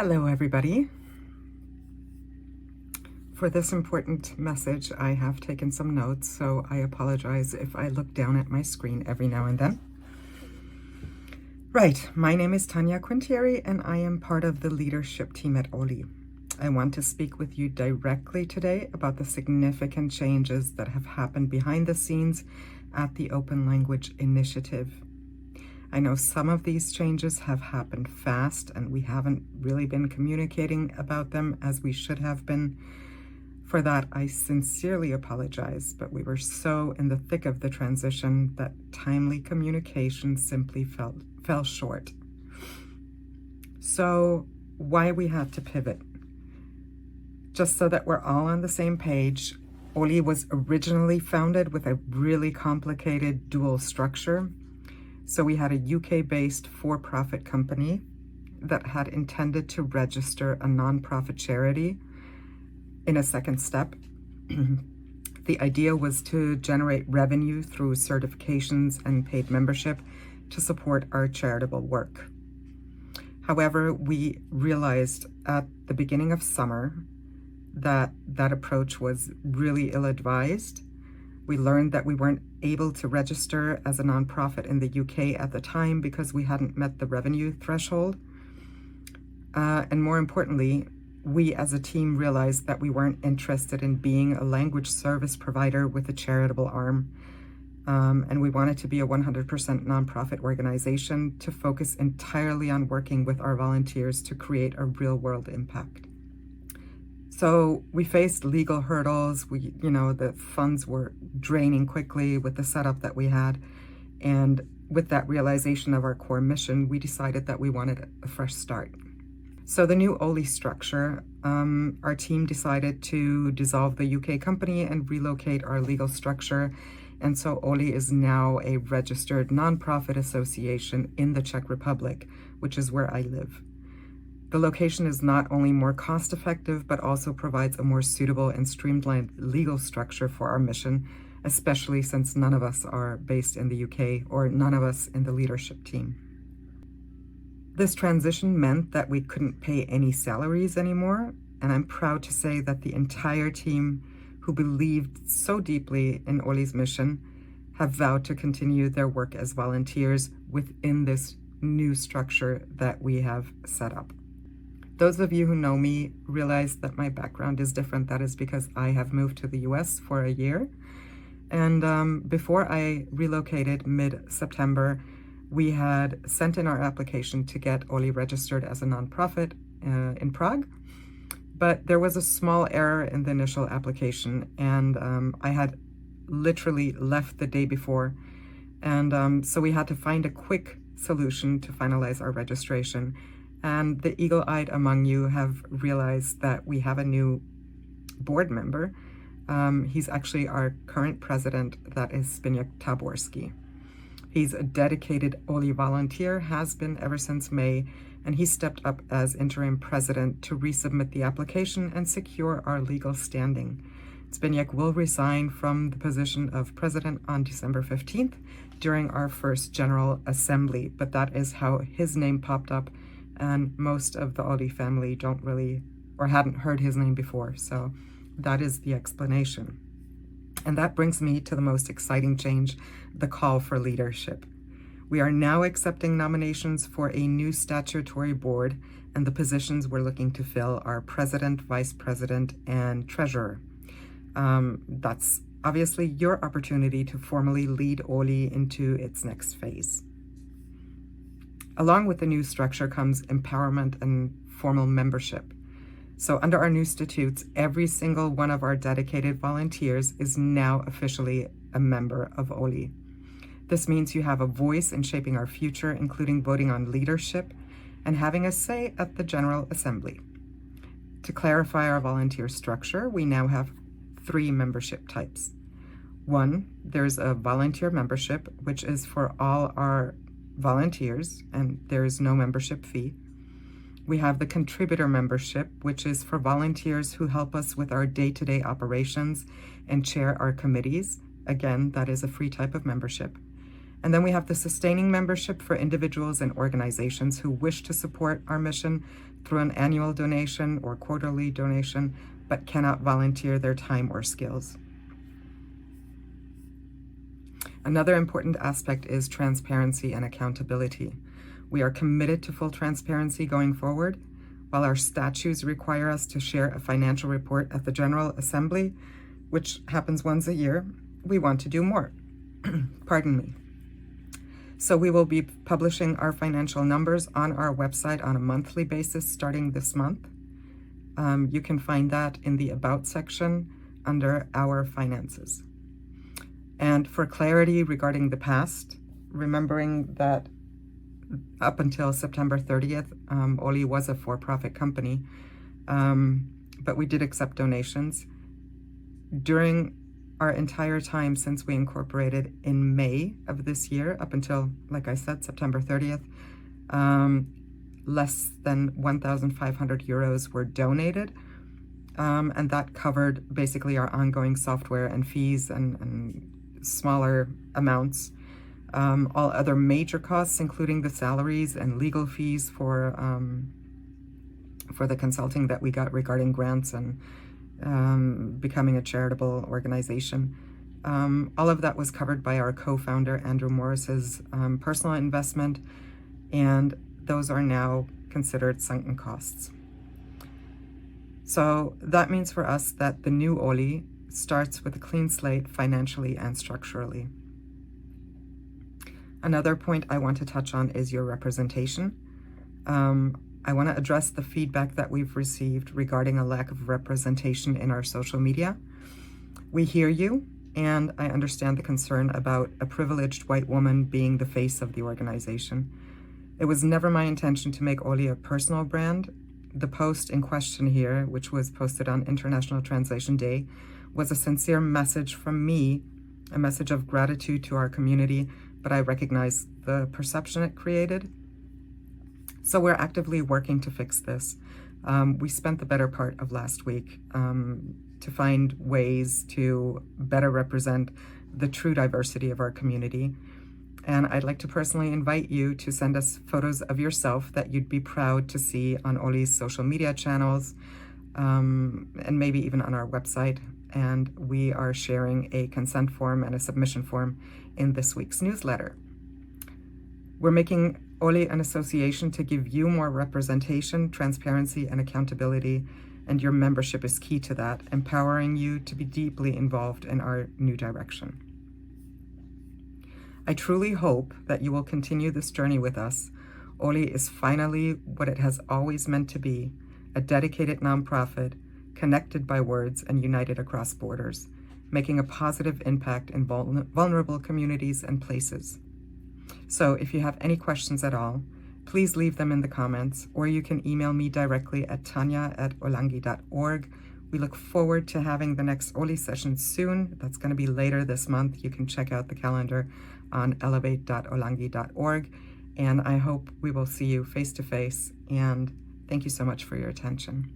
Hello, everybody. For this important message, I have taken some notes, so I apologize if I look down at my screen every now and then. Right, my name is Tanya Quintieri, and I am part of the leadership team at OLI. I want to speak with you directly today about the significant changes that have happened behind the scenes at the Open Language Initiative. I know some of these changes have happened fast, and we haven't really been communicating about them as we should have been. For that, I sincerely apologize, but we were so in the thick of the transition that timely communication simply fell short. So why we had to pivot? Just so that we're all on the same page, OLI was originally founded with a really complicated dual structure. So we had a UK-based for-profit company that had intended to register a nonprofit charity. In a second step, the idea was to generate revenue through certifications and paid membership to support our charitable work. However, we realized at the beginning of summer that that approach was really ill-advised. We learned that we weren't able to register as a nonprofit in the UK at the time because we hadn't met the revenue threshold. And more importantly, we as a team realized that we weren't interested in being a language service provider with a charitable arm. And we wanted to be a 100% nonprofit organization to focus entirely on working with our volunteers to create a real-world impact. So we faced legal hurdles. The funds were draining quickly with the setup that we had. And with that realization of our core mission, we decided that we wanted a fresh start. So the new OLI structure, our team decided to dissolve the UK company and relocate our legal structure. And so OLI is now a registered nonprofit association in the Czech Republic, which is where I live. The location is not only more cost-effective, but also provides a more suitable and streamlined legal structure for our mission, especially since none of us are based in the UK or none of us in the leadership team. This transition meant that we couldn't pay any salaries anymore, and I'm proud to say that the entire team who believed so deeply in OLI's mission have vowed to continue their work as volunteers within this new structure that we have set up. Those of you who know me realize that my background is different. That is because I have moved to the US for a year. And before I relocated mid-September, we had sent in our application to get OLI registered as a nonprofit in Prague. But there was a small error in the initial application, and I had literally left the day before. And so we had to find a quick solution to finalize our registration. And the eagle-eyed among you have realized that we have a new board member. He's actually our current president, that is Zbigniew Taborski. He's a dedicated OLI volunteer, has been ever since May, and he stepped up as interim president to resubmit the application and secure our legal standing. Zbigniew will resign from the position of president on December 15th during our first General Assembly, but that is how his name popped up, and most of the OLI family don't really, or hadn't heard his name before, so that is the explanation. And that brings me to the most exciting change, the call for leadership. We are now accepting nominations for a new statutory board, and the positions we're looking to fill are president, vice president, and treasurer. That's obviously your opportunity to formally lead OLI into its next phase. Along with the new structure comes empowerment and formal membership. So under our new statutes, every single one of our dedicated volunteers is now officially a member of OLI. This means you have a voice in shaping our future, including voting on leadership and having a say at the General Assembly. To clarify our volunteer structure, we now have 3 membership types. 1, there's a volunteer membership, which is for all our volunteers, and there is no membership fee. We have the contributor membership, which is for volunteers who help us with our day-to-day operations and chair our committees. Again, that is a free type of membership. And then we have the sustaining membership for individuals and organizations who wish to support our mission through an annual donation or quarterly donation, but cannot volunteer their time or skills. Another important aspect is transparency and accountability. We are committed to full transparency going forward. While our statutes require us to share a financial report at the General Assembly, which happens once a year, we want to do more. Pardon me. So we will be publishing our financial numbers on our website on a monthly basis starting this month. You can find that in the About section under Our Finances. And for clarity regarding the past, remembering that up until September 30th, OLI was a for-profit company, but we did accept donations. During our entire time since we incorporated in May of this year, up until, like I said, September 30th, less than 1,500 euros were donated, and that covered basically our ongoing software and fees and smaller amounts. All other major costs, including the salaries and legal fees for the consulting that we got regarding grants and becoming a charitable organization. All of that was covered by our co-founder, Andrew Morris's personal investment, and those are now considered sunken costs. So that means for us that the new OLI starts with a clean slate financially and structurally. Another point I want to touch on is your representation. I want to address the feedback that we've received regarding a lack of representation in our social media. We hear you, and I understand the concern about a privileged white woman being the face of the organization. It was never my intention to make OLI a personal brand. The post in question here, which was posted on International Translation Day, was a sincere message from me, a message of gratitude to our community, but I recognize the perception it created. So we're actively working to fix this. We spent the better part of last week to find ways to better represent the true diversity of our community. And I'd like to personally invite you to send us photos of yourself that you'd be proud to see on OLI's social media channels, and maybe even on our website. And we are sharing a consent form and a submission form in this week's newsletter. We're making OLI an association to give you more representation, transparency, and accountability, and your membership is key to that, empowering you to be deeply involved in our new direction. I truly hope that you will continue this journey with us. OLI is finally what it has always meant to be, a dedicated nonprofit, connected by words and united across borders, making a positive impact in vulnerable communities and places. So if you have any questions at all, please leave them in the comments, or you can email me directly at tanya@olangi.org. We look forward to having the next OLI session soon. That's going to be later this month. You can check out the calendar on elevate.olangi.org. And I hope we will see you face to face. And thank you so much for your attention.